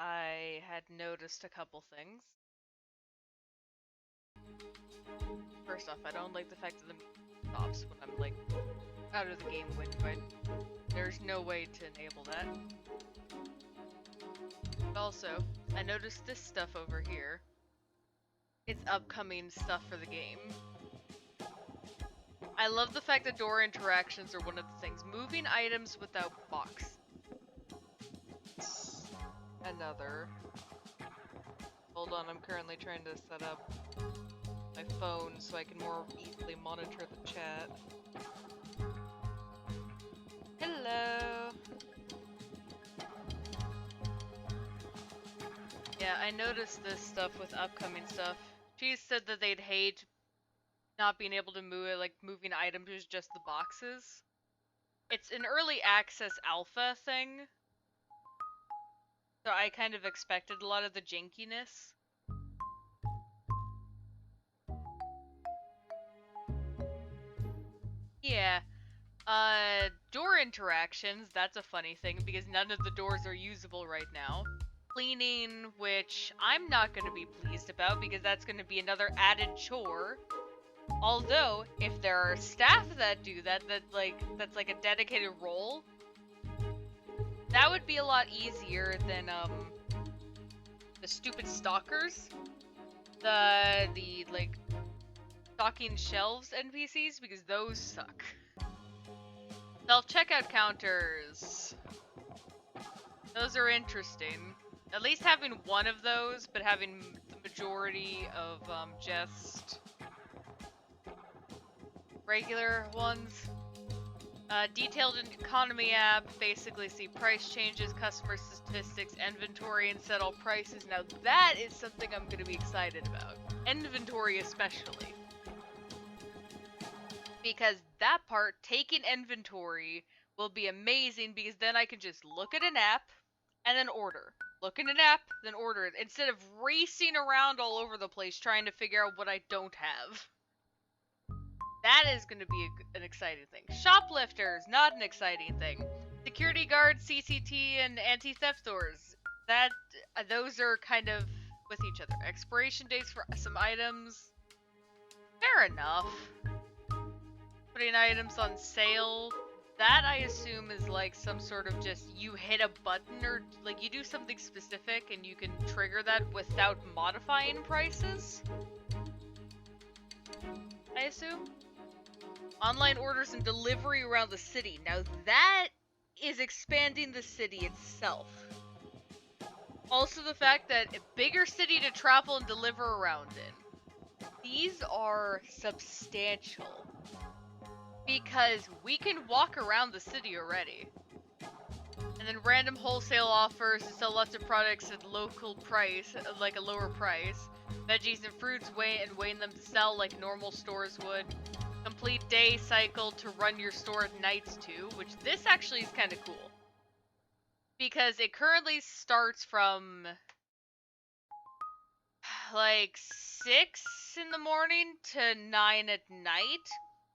I had noticed a couple things. First off, I don't like the fact that the music stops when I'm like out of the game window. There's no way to enable that. But also, I noticed this stuff over here. It's upcoming stuff for the game. I love the fact that door interactions are one of the things. Moving items without box. Another. Hold on, I'm currently trying to set up my phone so I can more easily monitor the chat. Hello! Yeah, I noticed this stuff with upcoming stuff. She said that they'd hate not being able to move it, like moving items is just the boxes. It's an early access alpha thing. So I kind of expected a lot of the jankiness. Yeah. Door interactions, that's a funny thing because none of the doors are usable right now. Cleaning, which I'm not going to be pleased about because that's going to be another added chore. Although, if there are staff that do that, that's like a dedicated role, that would be a lot easier than, the stupid stalkers. The like, stocking shelves NPCs, because those suck. Self-checkout counters. Those are interesting. At least having one of those, but having the majority of, just regular ones. Detailed economy app, basically see price changes, customer statistics, inventory, and set all prices. Now that is something I'm going to be excited about. Inventory especially. Because that part, taking inventory, will be amazing because then I can just look at an app and then order. Look at an app, then order it, instead of racing around all over the place trying to figure out what I don't have. That is going to be an exciting thing. Shoplifters, not an exciting thing. Security guards, CCT, and anti-theft stores. Those are kind of with each other. Expiration dates for some items. Fair enough. Putting items on sale. That, I assume, is like some sort of just you hit a button or like you do something specific and you can trigger that without modifying prices. I assume. Online orders and delivery around the city. Now that is expanding the city itself. Also the fact that a bigger city to travel and deliver around in. These are substantial. Because we can walk around the city already. And then random wholesale offers to sell lots of products at local price, like a lower price. Veggies and fruits weighing them to sell like normal stores would. Complete day cycle to run your store at nights too, which this actually is kind of cool. Because it currently starts from like 6 in the morning to 9 at night.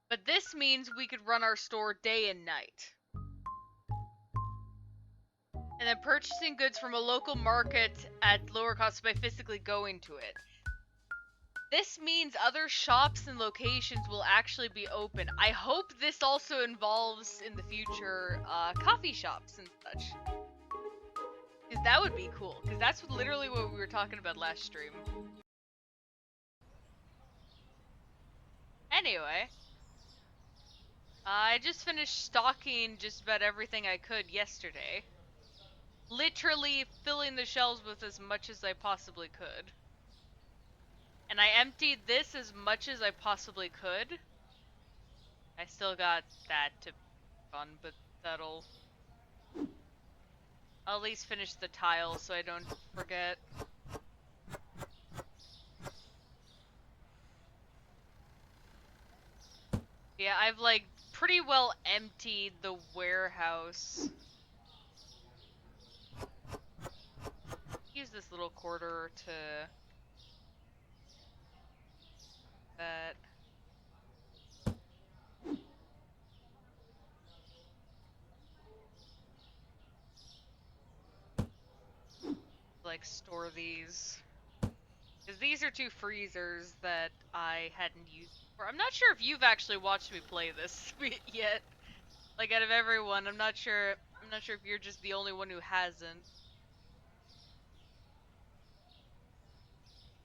But this means we could run our store day and night. And then purchasing goods from a local market at lower cost by physically going to it. This means other shops and locations will actually be open. I hope this also involves, in the future, coffee shops and such. Because that would be cool. Because that's literally what we were talking about last stream. Anyway. I just finished stocking just about everything I could yesterday. Literally filling the shelves with as much as I possibly could. And I emptied this as much as I possibly could. I still got that to fun, but I'll at least finish the tiles so I don't forget. Yeah, I've like pretty well emptied the warehouse. Use this little quarter to that. like store these. Because these are two freezers that I hadn't used before. I'm not sure if you've actually watched me play this yet. Like out of everyone, I'm not sure if you're just the only one who hasn't.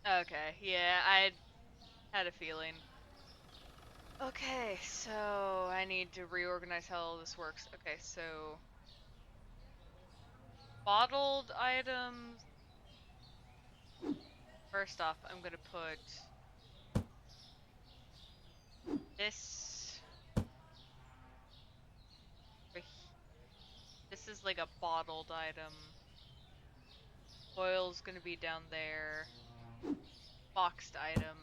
Okay, yeah, I had a feeling. Okay, so I need to reorganize how all this works. Okay, so bottled items. First off, I'm gonna put this. This is like a bottled item. Oil's gonna be down there. Boxed item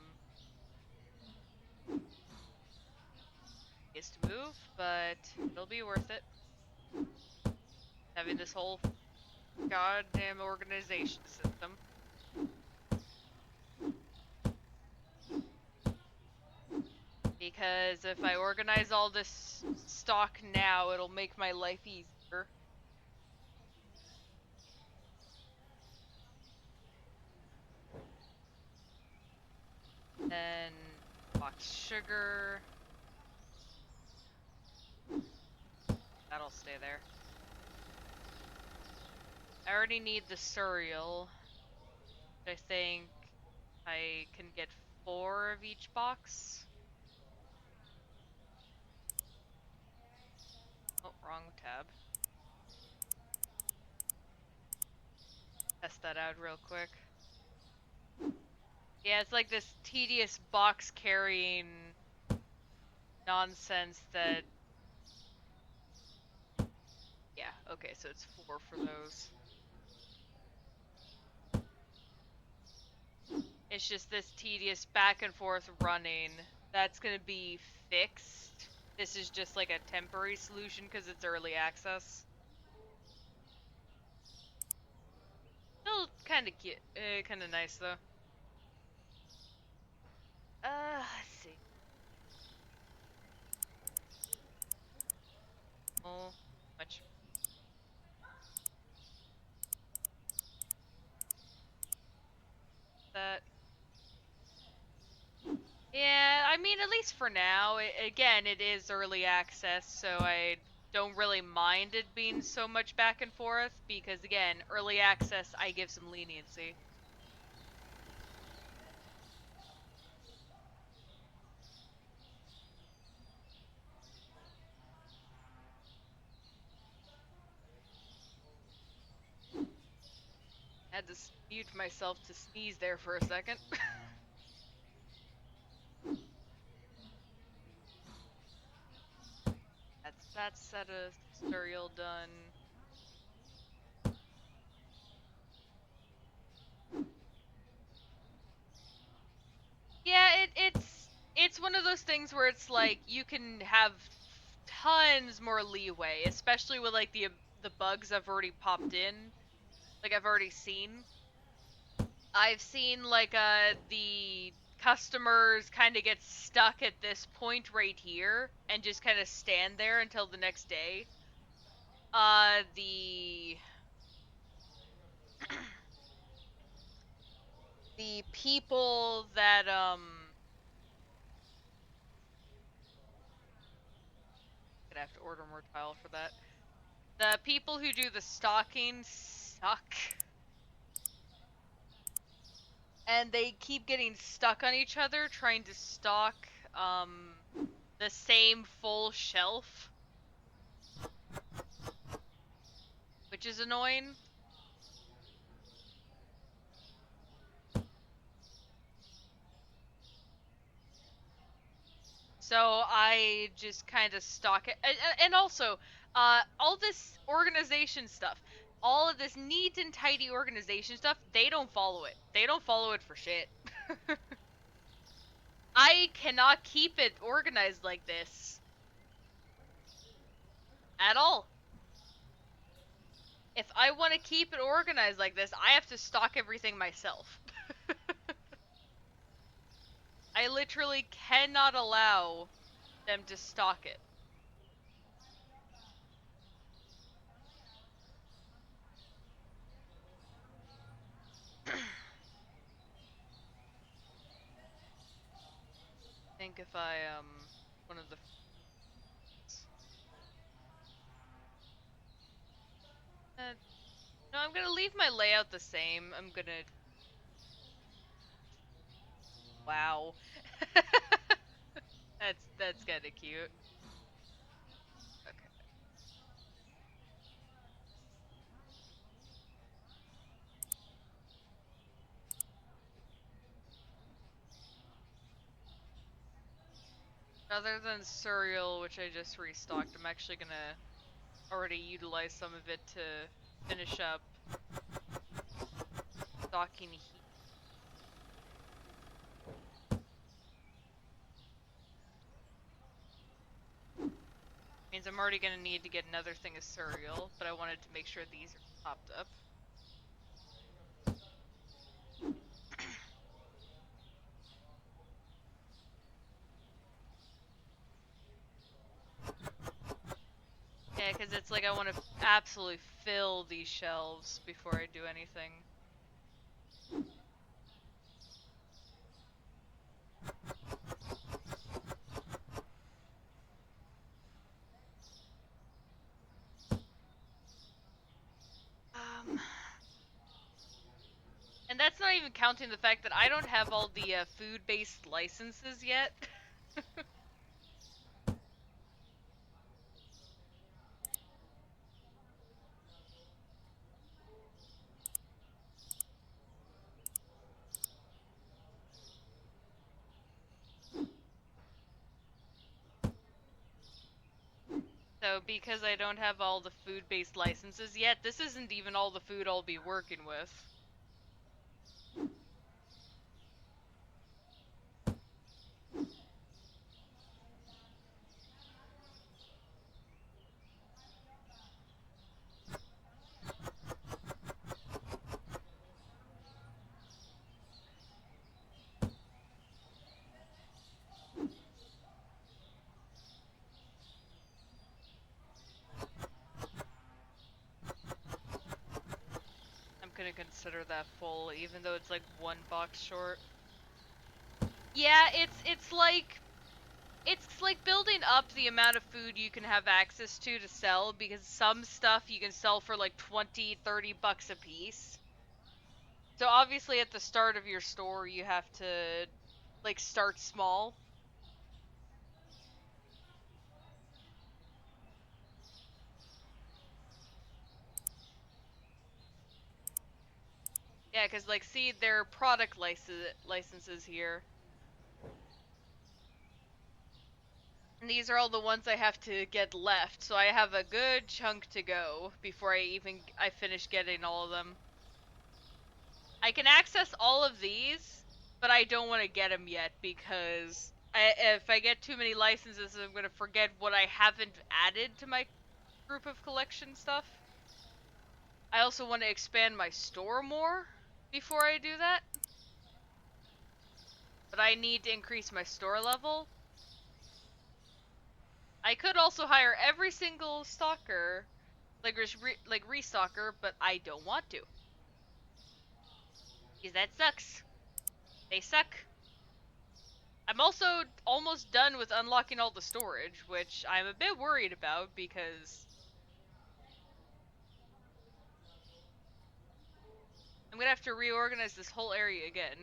is to move, but it'll be worth it. Having this whole goddamn organization system. Because if I organize all this stock now, it'll make my life easier. Then boxed sugar. That'll stay there. I already need the cereal. I think I can get 4 of each box. Oh, wrong tab. Test that out real quick. Yeah, it's like this tedious box carrying nonsense that... Yeah, okay, so it's 4 for those. It's just this tedious back and forth running. That's gonna be fixed. This is just like a temporary solution because it's early access. Still kind of cute, kind of nice though. Let's see. Oh, much. That. Yeah, I mean, at least for now. Again, it is early access, so I don't really mind it being so much back and forth, because again, early access, I give some leniency. Had to mute myself to sneeze there for a second. That's that set of cereal done. Yeah, it's one of those things where it's like you can have tons more leeway, especially with like the bugs I've already popped in, like I've already seen. I've seen like the customers kind of get stuck at this point right here and just kind of stand there until the next day. The the people that gonna have to order more tile for that. The people who do the stocking suck. And they keep getting stuck on each other trying to stock the same full shelf, which is annoying. So I just kind of stock it, and also all this organization stuff, all of this neat and tidy organization stuff, they don't follow it. They don't follow it for shit. I cannot keep it organized like this at all. If I want to keep it organized like this, I have to stock everything myself. I literally cannot allow them to stock it. think if I one of the no, I'm gonna leave my layout the same. I'm gonna wow. That's kind of cute. Okay. Other than cereal, which I just restocked, I'm actually gonna already utilize some of it to finish up stocking heat. Means I'm already gonna need to get another thing of cereal, but I wanted to make sure these are topped up. Yeah, because it's like I want to absolutely fill these shelves before I do anything. Um, and that's not even counting the fact that I don't have all the food-based licenses yet. So because I don't have all the food-based licenses yet, this isn't even all the food I'll be working with. I'm gonna consider that full, even though it's like one box short. Yeah, it's like building up the amount of food you can have access to sell, because some stuff you can sell for like 20, 30 bucks a piece. So obviously at the start of your store you have to like start small. Yeah, cuz like see their product licenses here. And these are all the ones I have to get left, so I have a good chunk to go before I finish getting all of them. I can access all of these, but I don't want to get them yet because if I get too many licenses, I'm going to forget what I haven't added to my group of collection stuff. I also want to expand my store more before I do that. But I need to increase my store level. I could also hire every single stalker, like restocker, but I don't want to. Because that sucks. They suck. I'm also almost done with unlocking all the storage, which I'm a bit worried about because I'm gonna have to reorganize this whole area again.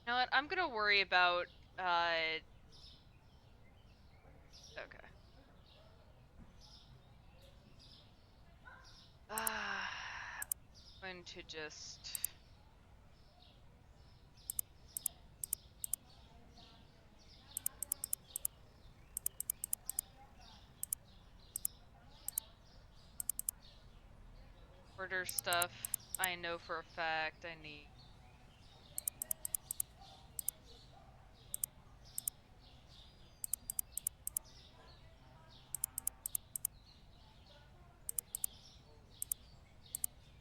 You know what? I'm gonna worry about, okay. Going to just... order stuff I know for a fact I need.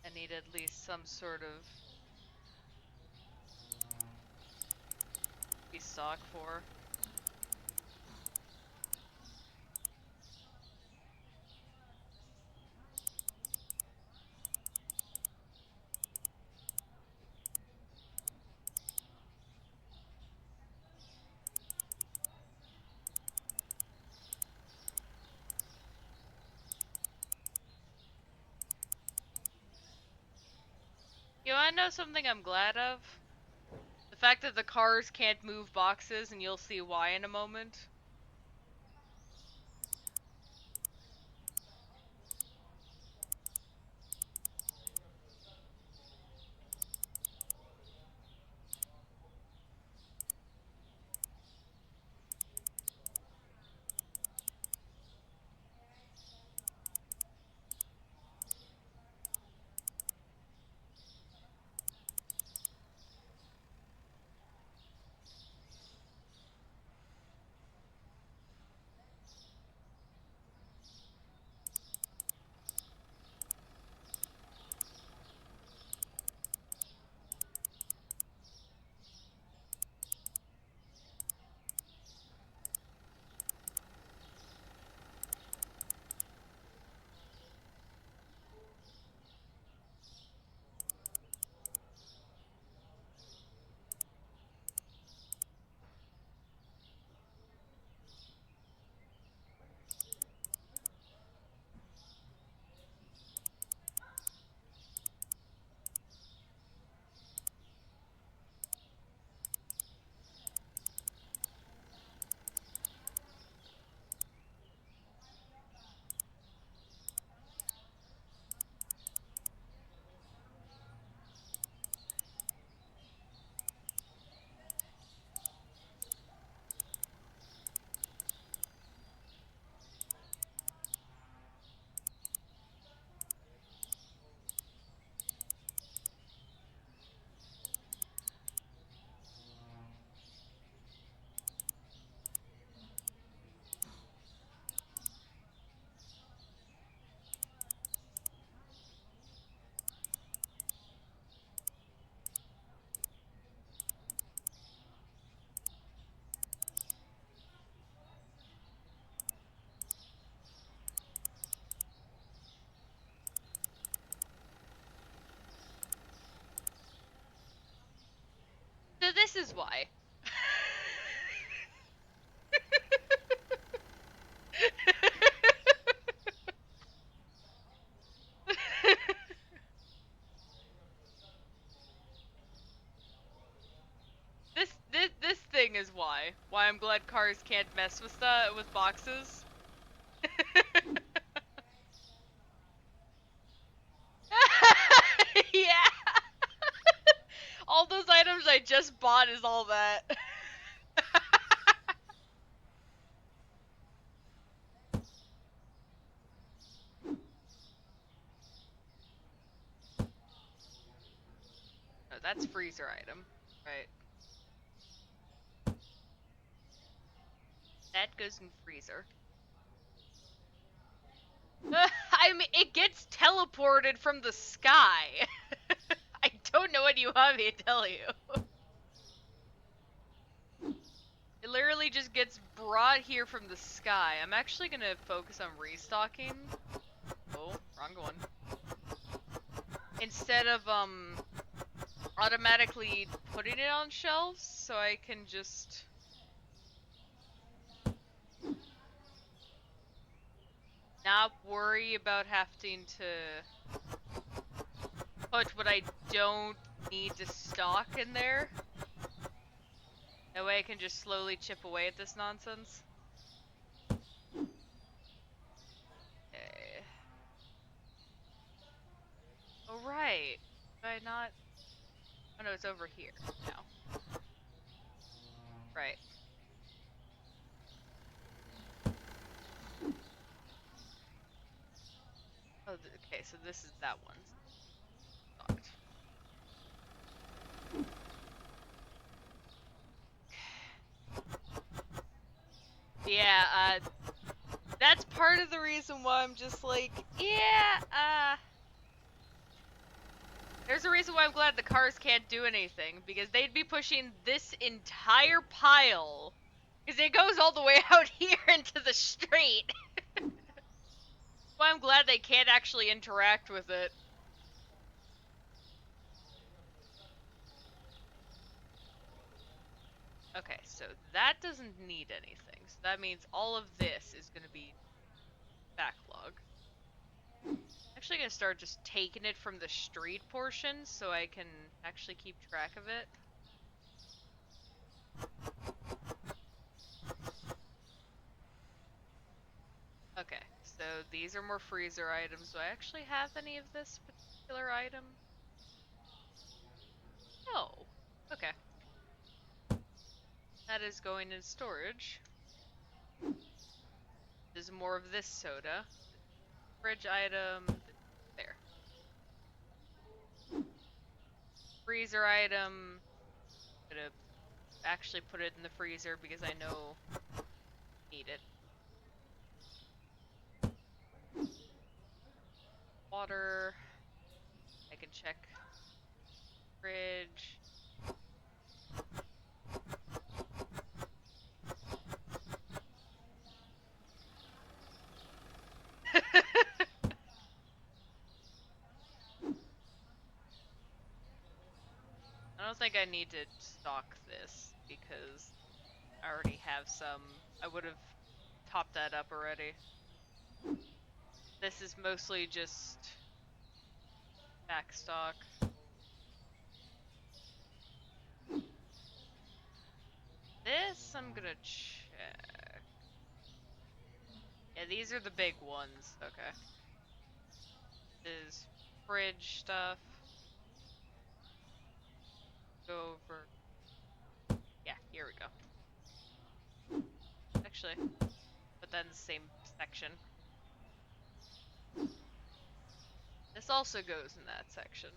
I need at least some sort of stock for. You wanna know something I'm glad of? The fact that the cars can't move boxes, and you'll see why in a moment. So this is why. This thing is why. Why I'm glad cars can't mess with with boxes. Yeah. All those items I just bought is all that. Oh, that's freezer item. Right. That goes in freezer. I mean, it gets teleported from the sky. I don't know what you want me to tell you. It literally just gets brought here from the sky. I'm actually gonna focus on restocking. Oh, wrong one. Instead of, automatically putting it on shelves, so I can just... not worry about having to put what I don't need to stock in there. That way I can just slowly chip away at this nonsense. Okay. Oh, right. Did I not... oh no, it's over here now. Right. Oh, okay, so this is that one. Stocked. Yeah, that's part of the reason why I'm just like, yeah, there's a reason why I'm glad the cars can't do anything, because they'd be pushing this entire pile, because it goes all the way out here into the street. Why I'm glad they can't actually interact with it. Okay, so that doesn't need anything, so that means all of this is gonna be backlog. Actually, actually gonna start just taking it from the street portions so I can actually keep track of it. Okay, so these are more freezer items. Do I actually have any of this particular item? No. Okay. That is going in storage. There's more of this soda. Fridge item. There. Freezer item. I'm gonna actually put it in the freezer because I know I need it. Water. I can check fridge. I don't think I need to stock this because I already have some. I would have topped that up already. This is mostly just back stock. This I'm gonna check. Yeah, these are the big ones. Okay. This is fridge stuff. Go over. Yeah, here we go. Actually, put that in the same section. This also goes in that section.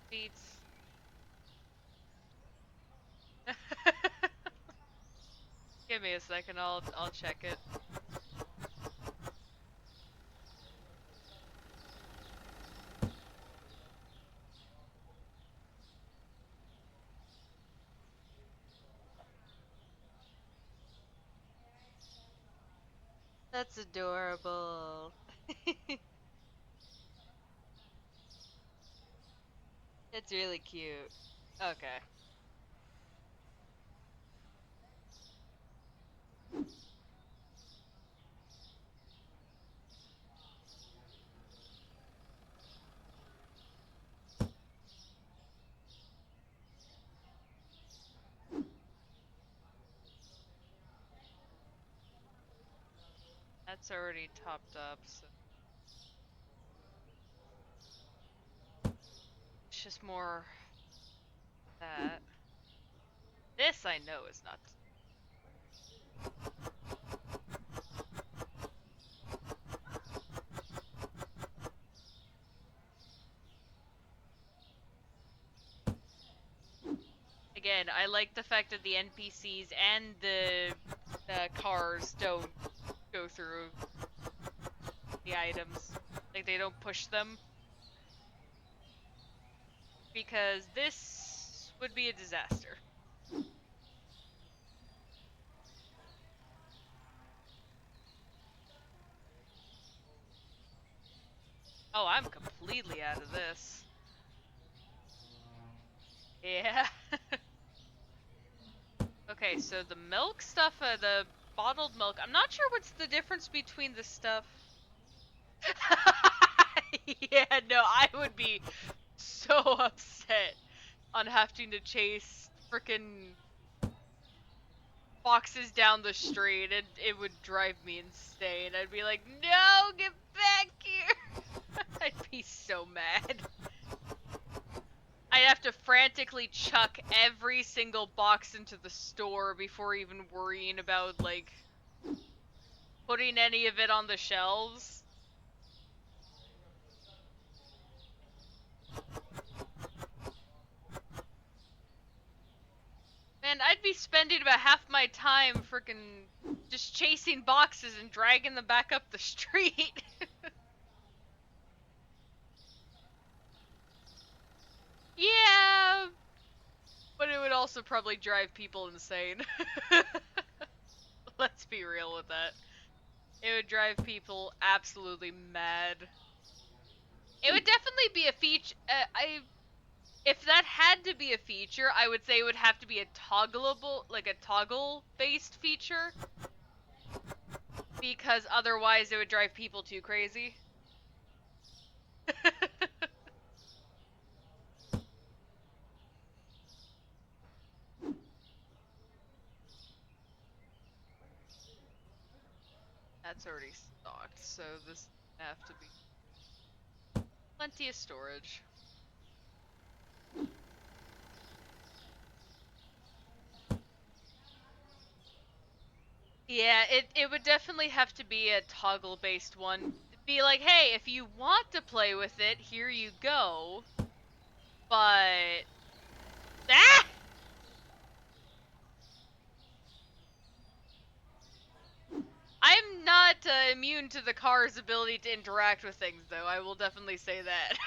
Beets. Give me a second, I'll check it. That's adorable. It's really cute. Okay. That's already topped up, so it's just more that. This I know is not. Again, I like the fact that the NPCs and the cars don't go through the items. Like, they don't push them. Because this would be a disaster. Oh, I'm completely out of this. Yeah. Okay, so the milk stuff, the bottled milk, I'm not sure what's the difference between the stuff. Yeah, no, I would be so upset on having to chase frickin' foxes down the street. It would drive me insane. I'd be like, no, get back here! I'd be so mad. I'd have to frantically chuck every single box into the store before even worrying about, like, putting any of it on the shelves. Man, I'd be spending about half my time frickin' just chasing boxes and dragging them back up the street. Yeah, but it would also probably drive people insane. Let's be real with that. It would drive people absolutely mad. It would definitely be a feature. If that had to be a feature, I would say it would have to be a toggleable, like a toggle-based feature. Because otherwise it would drive people too crazy. That's already stocked, so this have to be plenty of storage. Yeah, it would definitely have to be a toggle-based one. Be like, hey, if you want to play with it, here you go. But... Ah! I'm not immune to the car's ability to interact with things, though. I will definitely say that.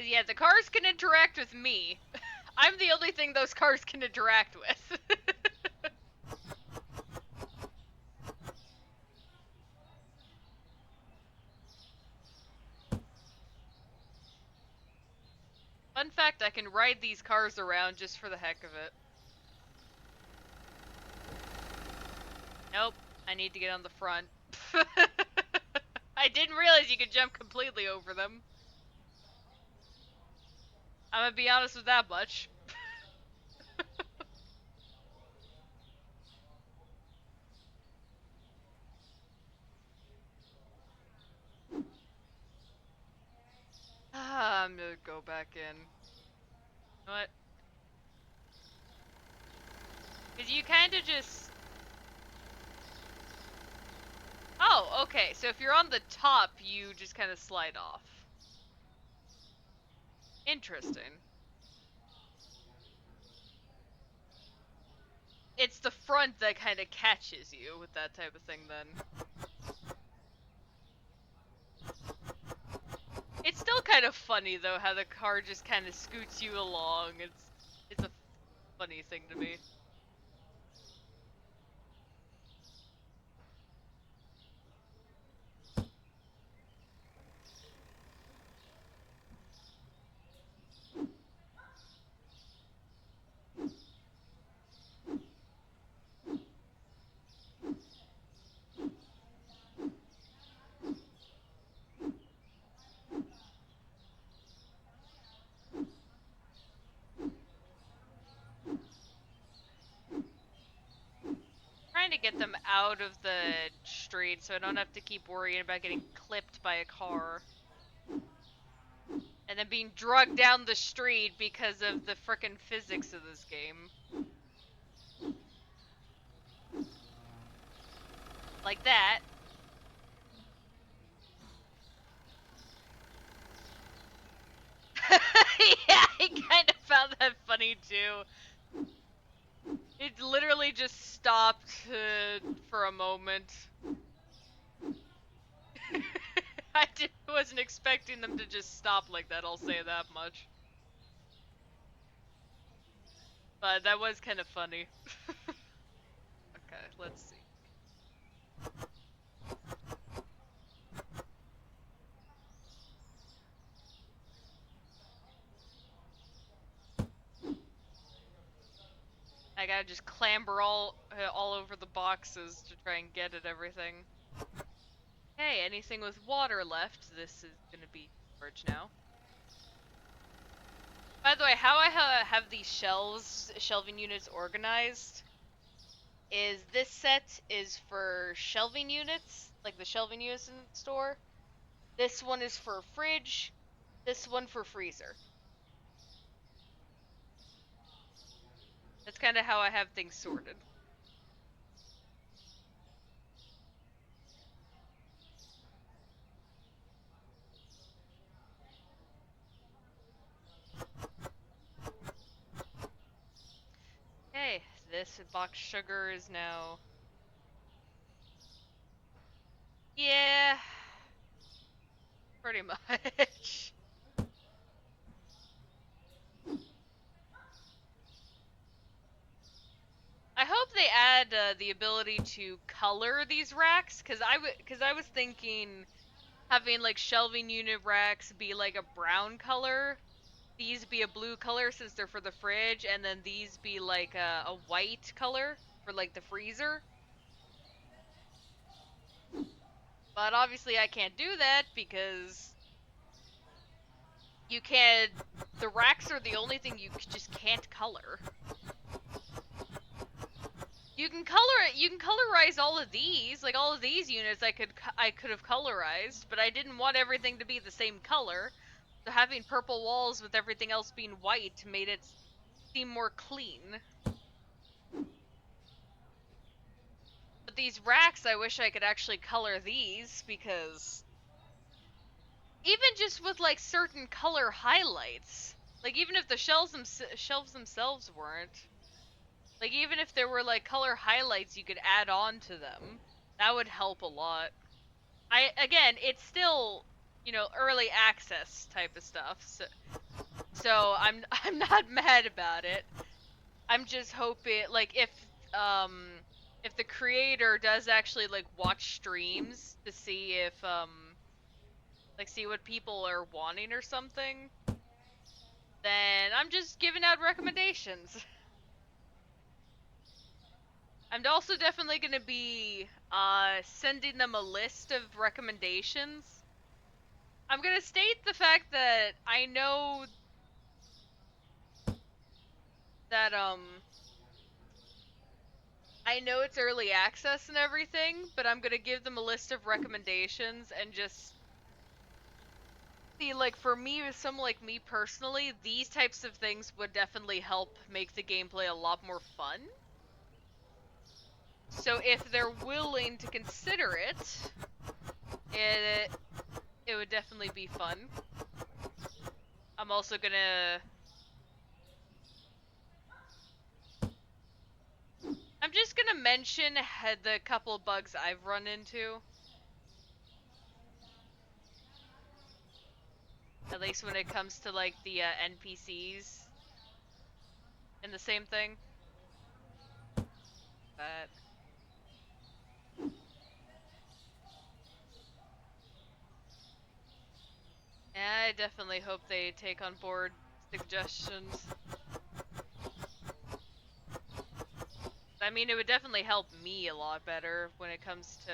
Yeah, the cars can interact with me. I'm the only thing those cars can interact with. Fun fact, I can ride these cars around just for the heck of it. Nope, I need to get on the front. I didn't realize you could jump completely over them. I'm gonna be honest with that much. I'm gonna go back in. You know what? Because you kind of just... Oh, okay, so if you're on the top, you just kind of slide off. Interesting. It's the front that kind of catches you with that type of thing, then. It's still kind of funny, though, how the car just kind of scoots you along. It's a funny thing to me. Trying to get them out of the street so I don't have to keep worrying about getting clipped by a car. And then being drugged down the street because of the frickin' physics of this game. Like that. Yeah, I kind of found that funny too. It literally just stopped for a moment. Wasn't expecting them to just stop like that, I'll say that much. But that was kind of funny. Okay, let's see. I gotta just clamber all over the boxes to try and get at everything. Hey, anything with water left, this is gonna be storage now. By the way, how I have these shelving units organized, is this set is for shelving units, like the shelving units in the store. This one is for fridge, this one for freezer. That's kind of how I have things sorted. Okay, this box sugar is now... Yeah, pretty much. I hope they add the ability to color these racks, because I was thinking having like shelving unit racks be like a brown color, these be a blue color since they're for the fridge, and then these be like a white color for like the freezer. But obviously I can't do that because you can't, the racks are the only thing you just can't color. You can colorize all of these, like all of these units I could have colorized, but I didn't want everything to be the same color. So having purple walls with everything else being white made it seem more clean. But these racks, I wish I could actually color these, because even just with like certain color highlights, like even if the shelves themselves weren't, like even if there were like color highlights you could add on to them, that would help a lot. Again, it's still, you know, early access type of stuff, so I'm not mad about it. I'm just hoping, like, if the creator does actually like watch streams to see if like see what people are wanting or something, then I'm just giving out recommendations. I'm also definitely gonna be sending them a list of recommendations. I'm gonna state the fact that I know that I know it's early access and everything, but I'm gonna give them a list of recommendations and just see, like, for me, someone like me personally, these types of things would definitely help make the gameplay a lot more fun. So if they're willing to consider it, it would definitely be fun. I'm also gonna... I'm just gonna mention the couple bugs I've run into. At least when it comes to, like, the NPCs and the same thing. But... yeah, I definitely hope they take on board suggestions. I mean, it would definitely help me a lot better when it comes to...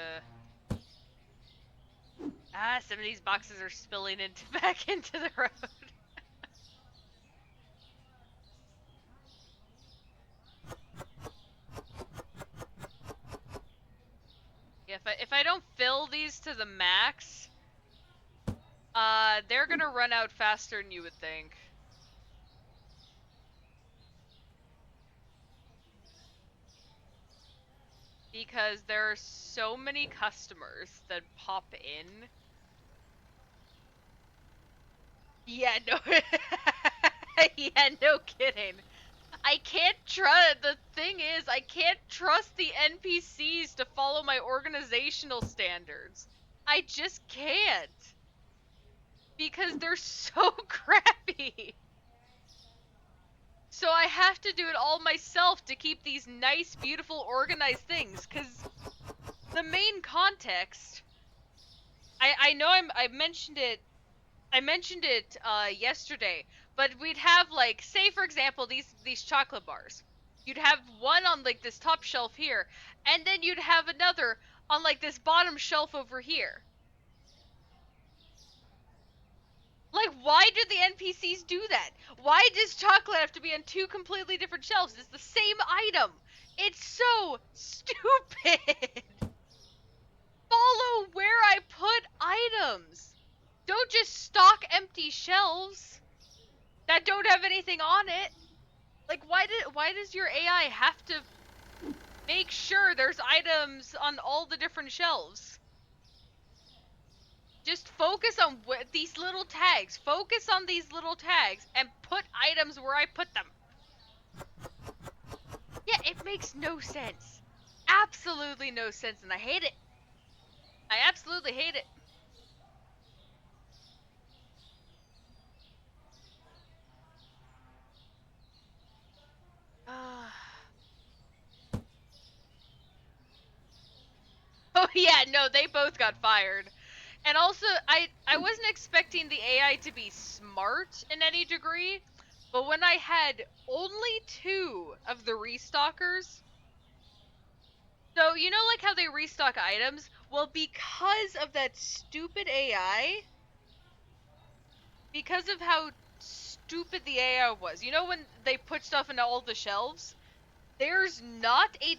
some of these boxes are spilling back into the road. Yeah, if I don't fill these to the max, they're gonna run out faster than you would think. Because there are so many customers that pop in. Yeah, no. Yeah, no kidding. I can't trust. The thing is, I can't trust the NPCs to follow my organizational standards. I just can't. Because they're so crappy. So I have to do it all myself to keep these nice, beautiful, organized things. Because the main context, I know I mentioned it. I mentioned it yesterday, but we'd have, like, say for example, these chocolate bars. You'd have one on like this top shelf here, and then you'd have another on like this bottom shelf over here. Like, why do the NPCs do that? Why does chocolate have to be on two completely different shelves? It's the same item. It's so stupid. Follow where I put items. Don't just stock empty shelves that don't have anything on it. Like, why does your AI have to make sure there's items on all the different shelves? Just focus on these little tags. Focus on these little tags and put items where I put them. Yeah, it makes no sense. Absolutely no sense, and I hate it. I absolutely hate it. Oh yeah, no, they both got fired. And also, I wasn't expecting the AI to be smart in any degree, but when I had only 2 of the restockers, so you know like how they restock items? Well, because of that stupid AI, because of how stupid the AI was, you know when they put stuff into all the shelves? There's not a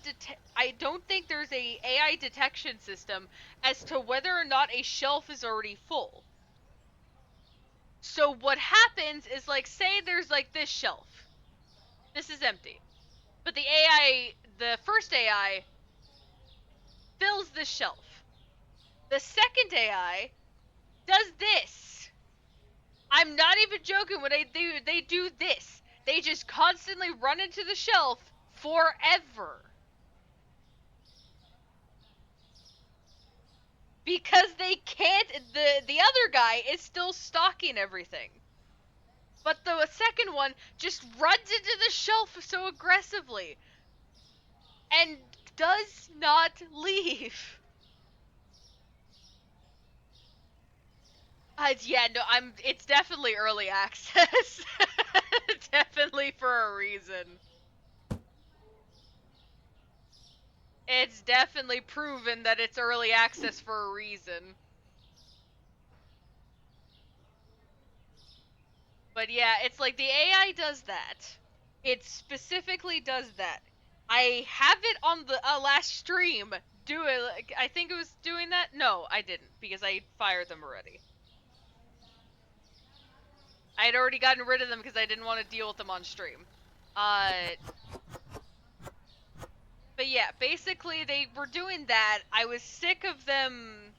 I don't think there's a AI detection system as to whether or not a shelf is already full. So what happens is, like, say there's like this shelf. This is empty. But the AI, the first AI fills this shelf. The second AI does this. I'm not even joking when they do this. They just constantly run into the shelf forever. Because they can't, the other guy is still stocking everything. But the second one just runs into the shelf so aggressively and does not leave. Yeah, no, it's definitely early access. Definitely for a reason. It's definitely proven that it's early access for a reason. But yeah, it's like the AI does that. It specifically does that. I have it on the last stream. Do it. Like, I think it was doing that. No, I didn't because I fired them already. I had already gotten rid of them because I didn't want to deal with them on stream. Uh, but yeah, basically they were doing that. I was sick of them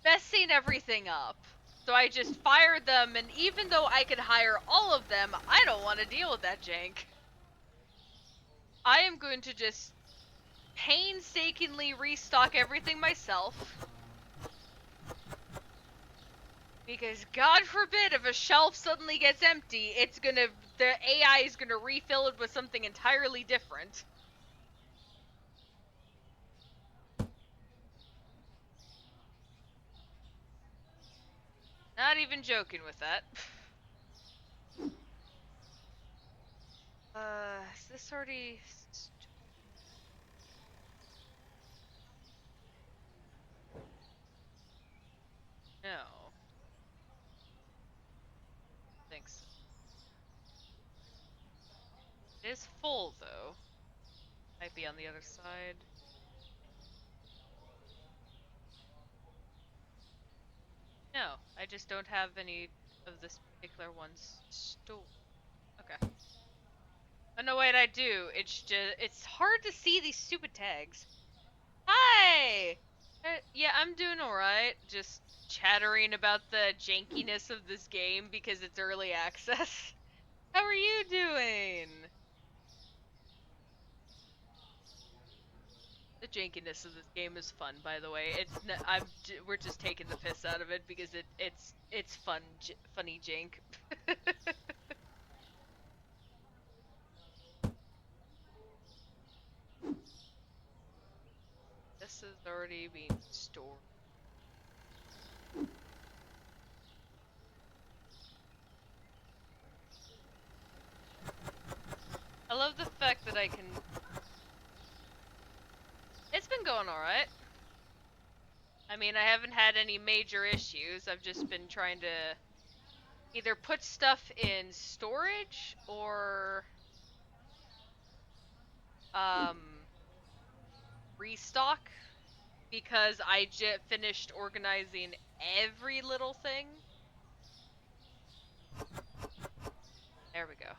messing everything up. So I just fired them, and even though I could hire all of them, I don't want to deal with that jank. I am going to just painstakingly restock everything myself. Because God forbid if a shelf suddenly gets empty, the AI is gonna refill it with something entirely different. Not even joking with that. Is this already... No. Thanks. It is full, though. Might be on the other side. No, I just don't have any of this particular one's stored. Okay. Oh no, wait, I do. It's hard to see these stupid tags. Hi! Yeah, I'm doing alright. Just chattering about the jankiness of this game because it's early access. How are you doing? The jankiness of this game is fun, by the way. We're just taking the piss out of it because it's fun, funny jank. This is already being stored. I love the fact that I can... It's been going alright. I mean, I haven't had any major issues. I've just been trying to either put stuff in storage or um restock because I just finished organizing every little thing. There we go.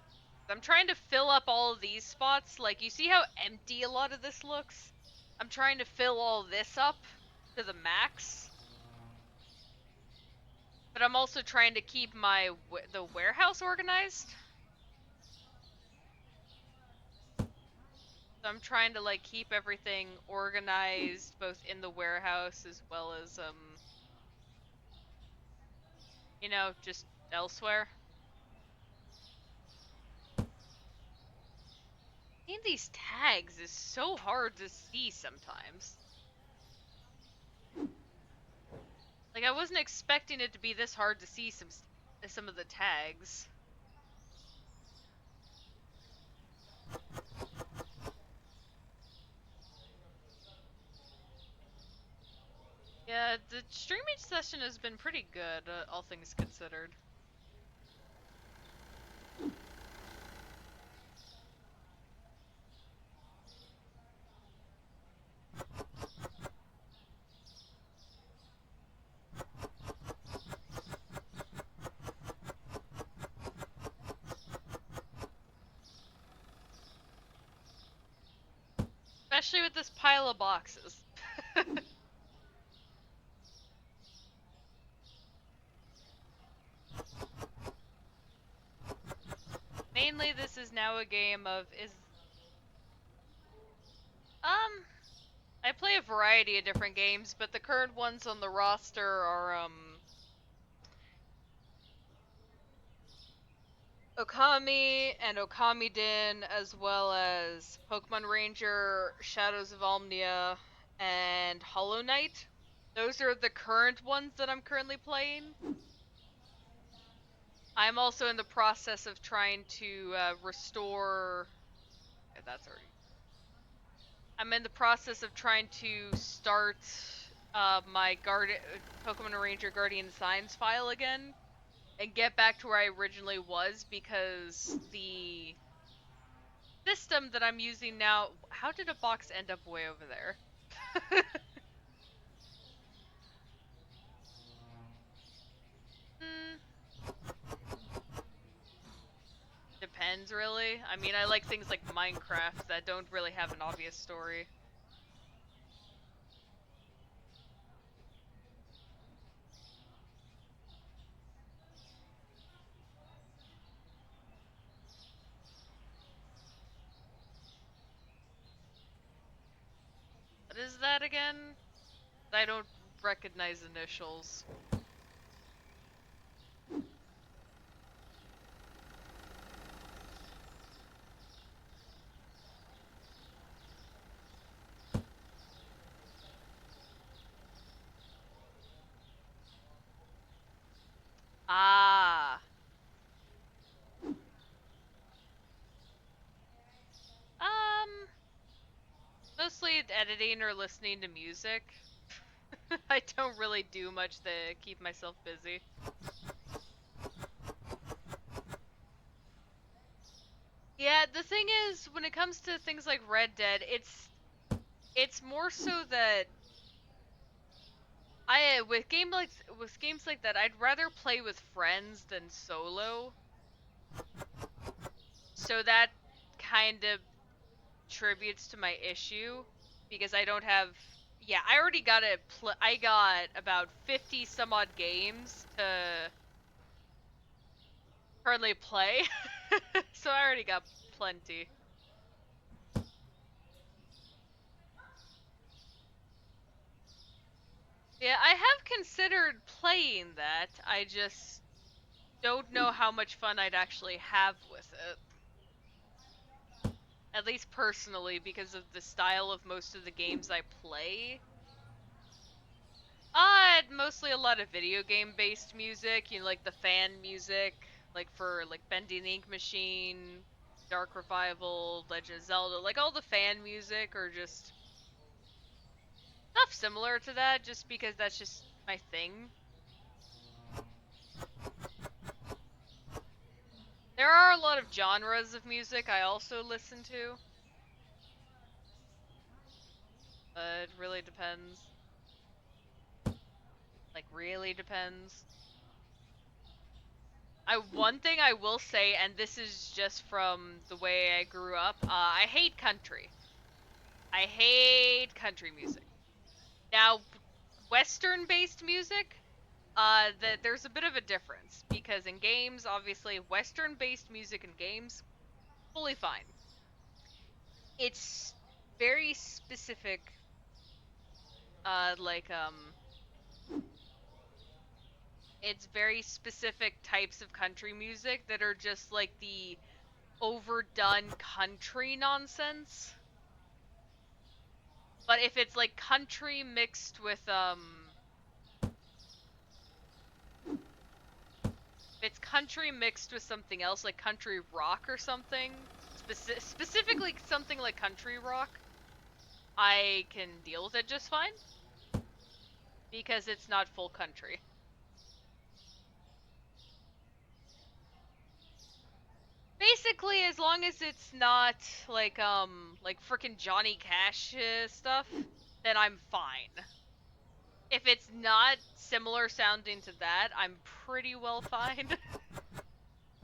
I'm trying to fill up all of these spots. Like, you see how empty a lot of this looks? I'm trying to fill all this up to the max. But I'm also trying to keep the warehouse organized. So I'm trying to, like, keep everything organized both in the warehouse as well as you know, just elsewhere. Seeing these tags is so hard to see sometimes. Like, I wasn't expecting it to be this hard to see some of the tags. Yeah, the streaming session has been pretty good, all things considered. Especially with this pile of boxes. Mainly, this is now a game of I play a variety of different games, but the current ones on the roster are Okami and Okami Din, as well as Pokemon Ranger, Shadows of Omnia, and Hollow Knight. Those are the current ones that I'm currently playing. I'm also in the process of trying to restore. Okay, that's already. I'm in the process of trying to start my Pokemon Ranger Guardian Signs file again and get back to where I originally was, because the system that I'm using now. How did a box end up way over there? Hmm, depends, really. I mean, I like things like Minecraft that don't really have an obvious story. What is that again? I don't recognize initials. Ah. Um, Mostly editing or listening to music. I don't really do much to keep myself busy. Yeah, the thing is, when it comes to things like Red Dead, it's more so that with games like that, I'd rather play with friends than solo. So that kind of tributes to my issue, because I don't have. Yeah, I already got I got about 50 some odd games to currently play, so I already got plenty. Yeah, I have considered playing that. I just don't know how much fun I'd actually have with it. At least personally, because of the style of most of the games I play. Mostly a lot of video game based music, like the fan music, like for like Bending Ink Machine, Dark Revival, Legend of Zelda, like all the fan music, or just stuff similar to that, just because that's just my thing. There are a lot of genres of music I also listen to, but it really depends. Like, really depends. One thing I will say, and this is just from the way I grew up, I hate country. I hate country music. Now, Western-based music, there's a bit of a difference, because in games, obviously, Western-based music in games, fully fine. It's very specific, like, it's very specific types of country music that are just like the overdone country nonsense. But if it's like country mixed with it's country mixed with something else, like country rock or something, specifically something like country rock, I can deal with it just fine because it's not full country. Basically, as long as it's not like frickin' Johnny Cash stuff, then I'm fine. If it's not similar sounding to that, I'm pretty well fine.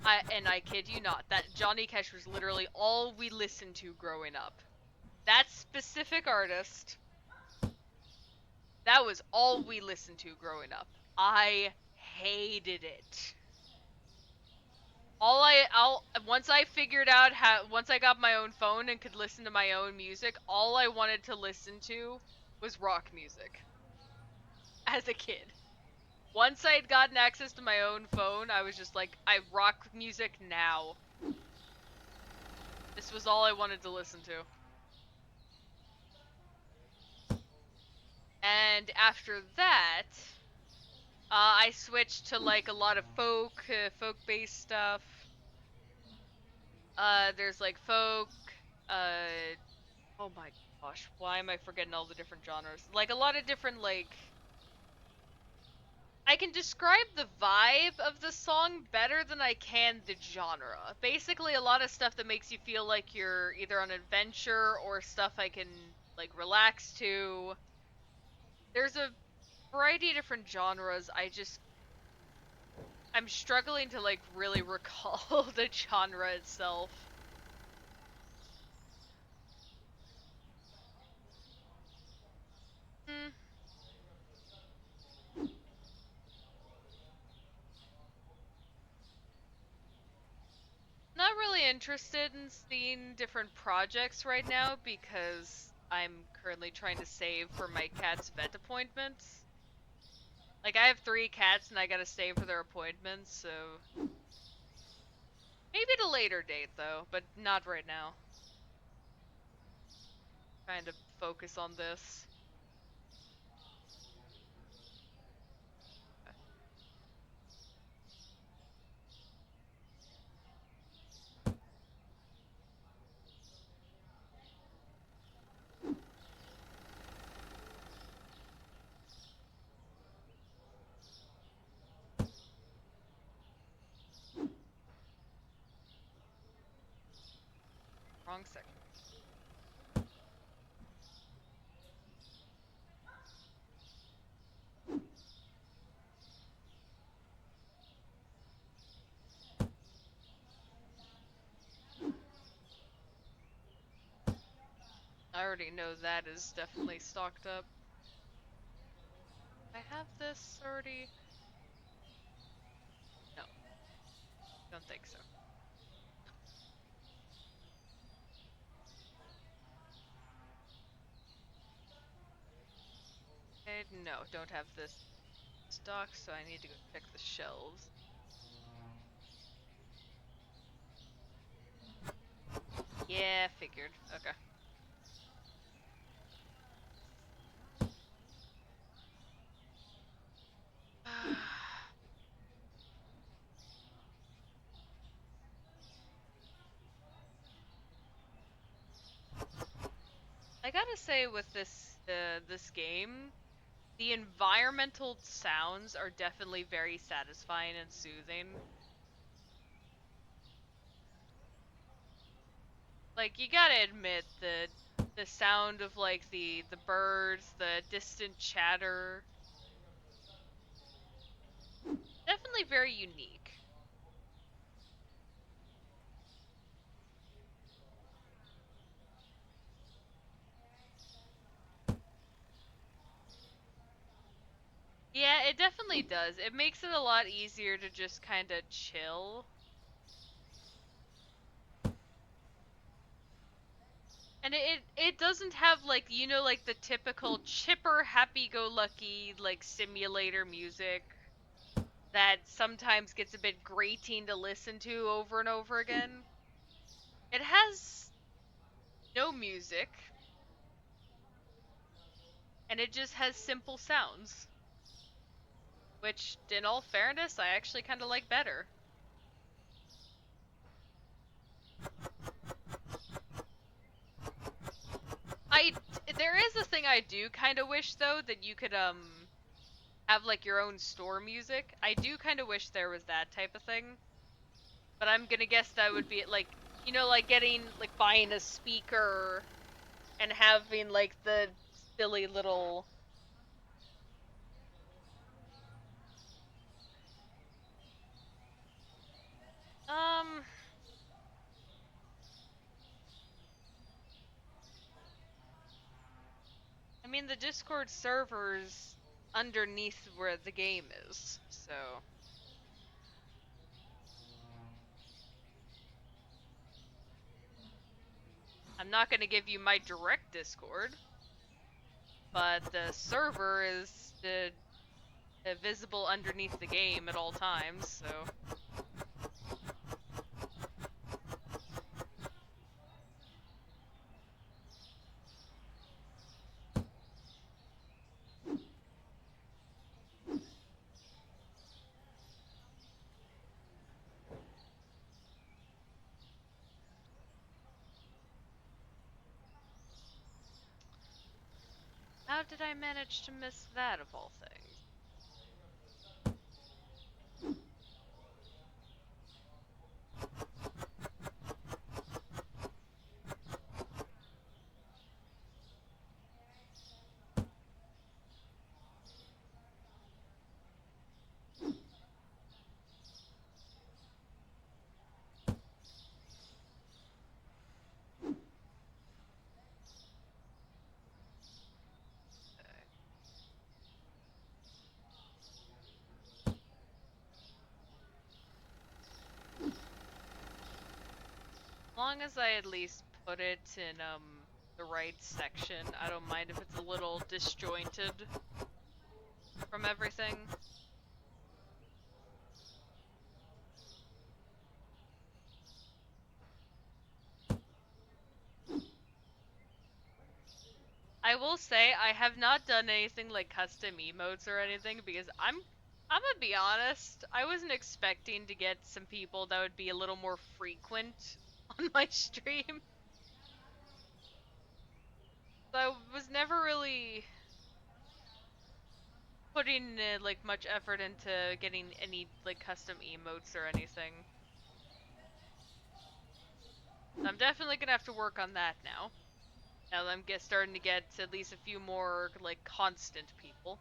I kid you not, that Johnny Cash was literally all we listened to growing up. That specific artist, that was all we listened to growing up. I hated it. Once I figured out how, once I got my own phone and could listen to my own music, all I wanted to listen to was rock music as a kid. Once I had gotten access to my own phone, I was just like, I rock music now. This was all I wanted to listen to. And after that, I switched to like a lot of folk-based stuff. There's like folk, uh, oh my gosh, why am I forgetting all the different genres? Like a lot of different like I can describe the vibe of the song better than I can the genre. Basically a lot of stuff that makes you feel like you're either on an adventure or stuff I can like relax to. There's a variety of different genres. I'm struggling to like really recall the genre itself. Hmm. Not really interested in seeing different projects right now because I'm currently trying to save for my cat's vet appointments. Like, I have 3 cats and I gotta save for their appointments, so... Maybe at a later date, though, but not right now. Trying to focus on this. Wrong section. I already know that is definitely stocked up. I have this already? No, don't think so. Okay, no, don't have this stock, so I need to go check the shelves. Yeah, figured. Okay. I gotta say with this game, the environmental sounds are definitely very satisfying and soothing. Like you gotta admit that the sound of like the birds, the distant chatter, definitely very unique. Yeah, it definitely does. It makes it a lot easier to just kind of chill. And it doesn't have like, you know, like the typical chipper happy-go-lucky like simulator music that sometimes gets a bit grating to listen to over and over again. It has no music, and it just has simple sounds. which, in all fairness, I actually kind of like better. There is a thing I do kind of wish, though, that you could, have, like, your own store music. I do kind of wish there was that type of thing. But I'm gonna guess that would be, like, you know, like buying a speaker and having, like, the silly little... Um... I mean, the Discord server's underneath where the game is, so... I'm not gonna give you my direct Discord, but the server is visible underneath the game at all times, so... How did I manage to miss that, of all things? As long as I at least put it in, the right section, I don't mind if it's a little disjointed from everything. I will say I have not done anything like custom emotes or anything because I'm gonna be honest, I wasn't expecting to get some people that would be a little more frequent on my stream. So I was never really putting like much effort into getting any like custom emotes or anything. I'm definitely gonna have to work on that now. Now that I'm starting to get at least a few more like constant people.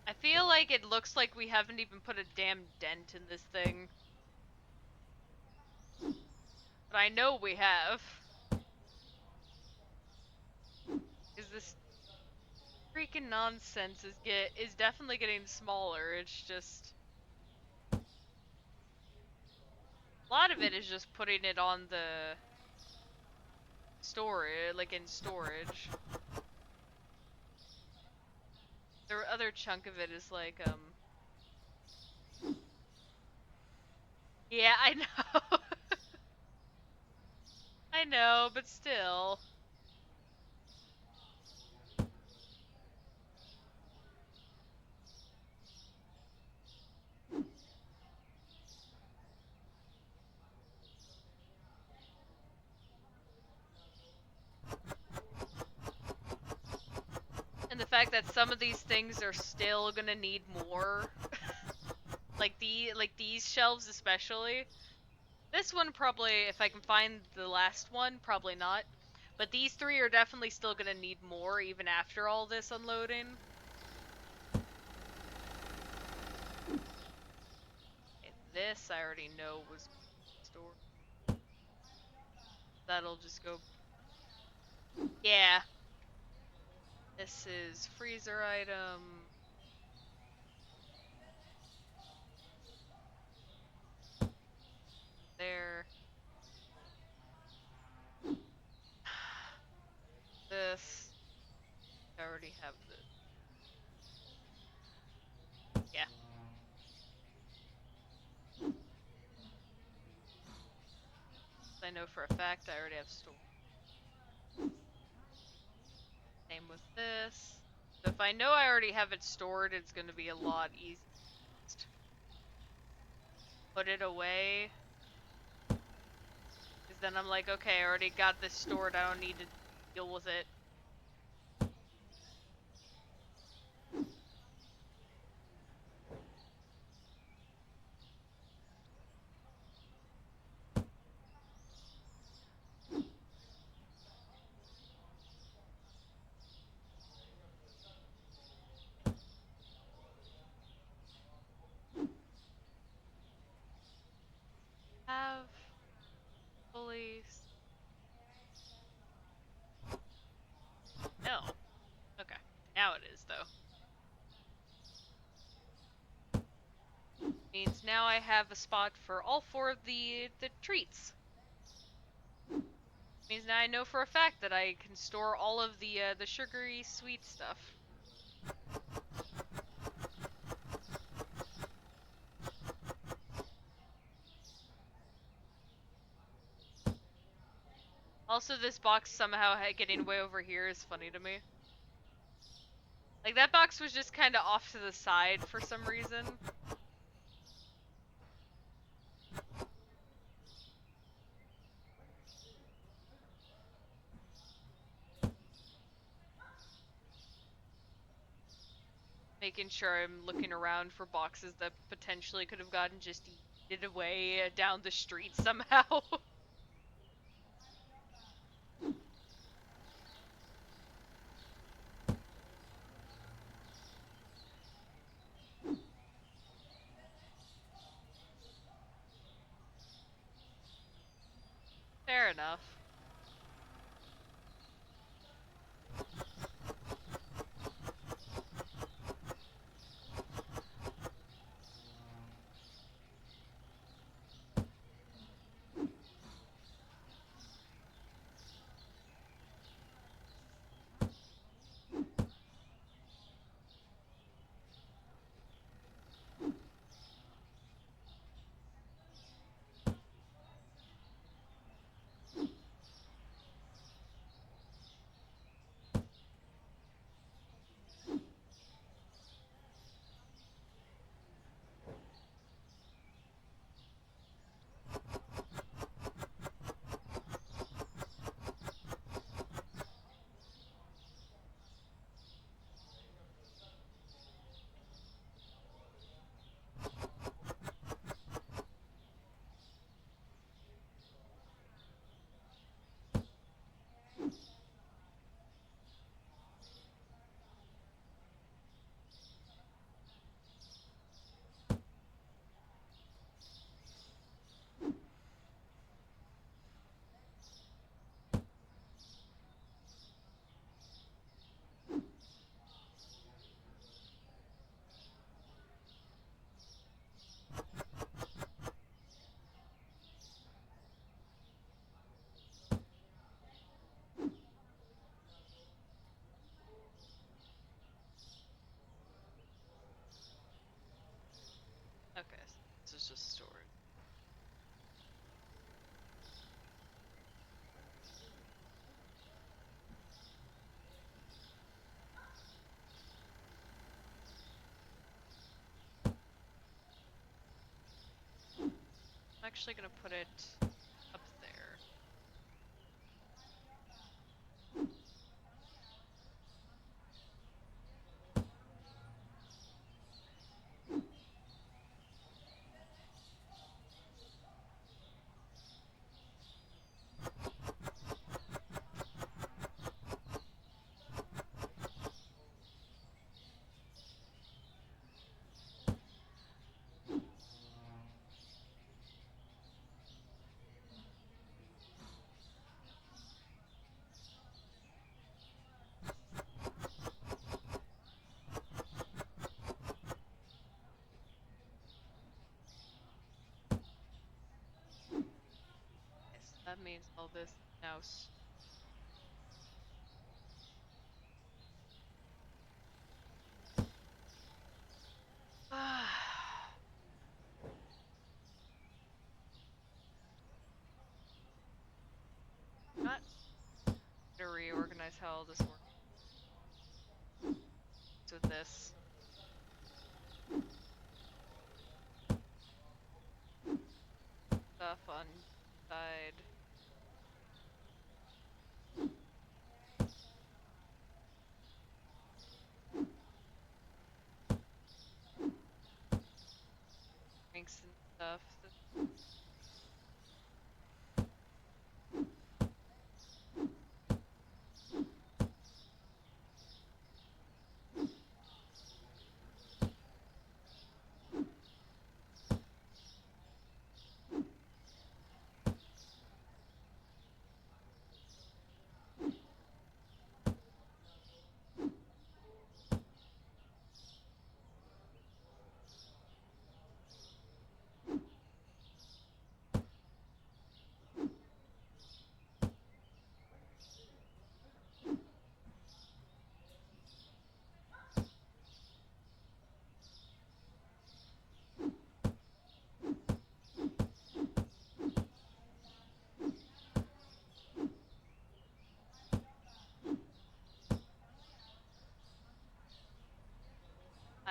I feel like it looks like we haven't even put a damn dent in this thing. But I know we have. Is this freaking nonsense is definitely getting smaller. It's just a lot of it is just putting it on the storage, like in storage. The other chunk of it is like yeah, I know. I know, but still. And the fact that some of these things are still gonna need more. like these shelves especially. This one probably, if I can find the last one, probably not. But these three are definitely still gonna need more even after all this unloading. Okay, this I already know was stored. That'll just go... Yeah. This is freezer item. There. This. I already have this. Yeah. I know for a fact I already have stored. Same with this. So if I know I already have it stored, it's going to be a lot easier. Put it away. Because then I'm like, okay, I already got this stored. I don't need to deal with it. Have fully. No. Okay. Now it is, though. Means now I have a spot for all 4 of the treats. Means now I know for a fact that I can store all of the sugary sweet stuff. Also, this box somehow getting way over here is funny to me. Like, that box was just kind of off to the side for some reason. Making sure I'm looking around for boxes that potentially could have gotten just yeeted away down the street somehow. Fair enough. Okay, so this is just storage. I'm actually gonna put it up there. that means all this now. Not to reorganize how all this works with this. Stuff on side. Drinks and stuff.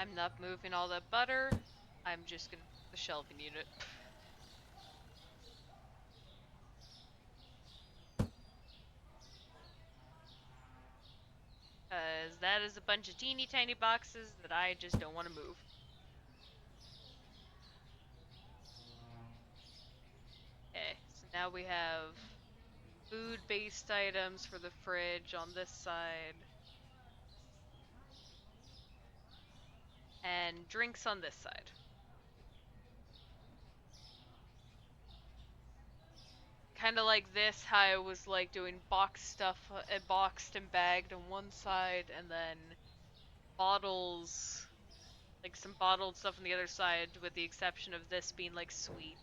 I'm not moving all that butter. I'm just gonna the shelving unit. Because that is a bunch of teeny tiny boxes that I just don't want to move. Okay, so now we have food-based items for the fridge on this side. And drinks on this side. Kind of like this, how I was like doing boxed stuff, boxed and bagged on one side, and then bottles, like some bottled stuff on the other side, with the exception of this being like sweet.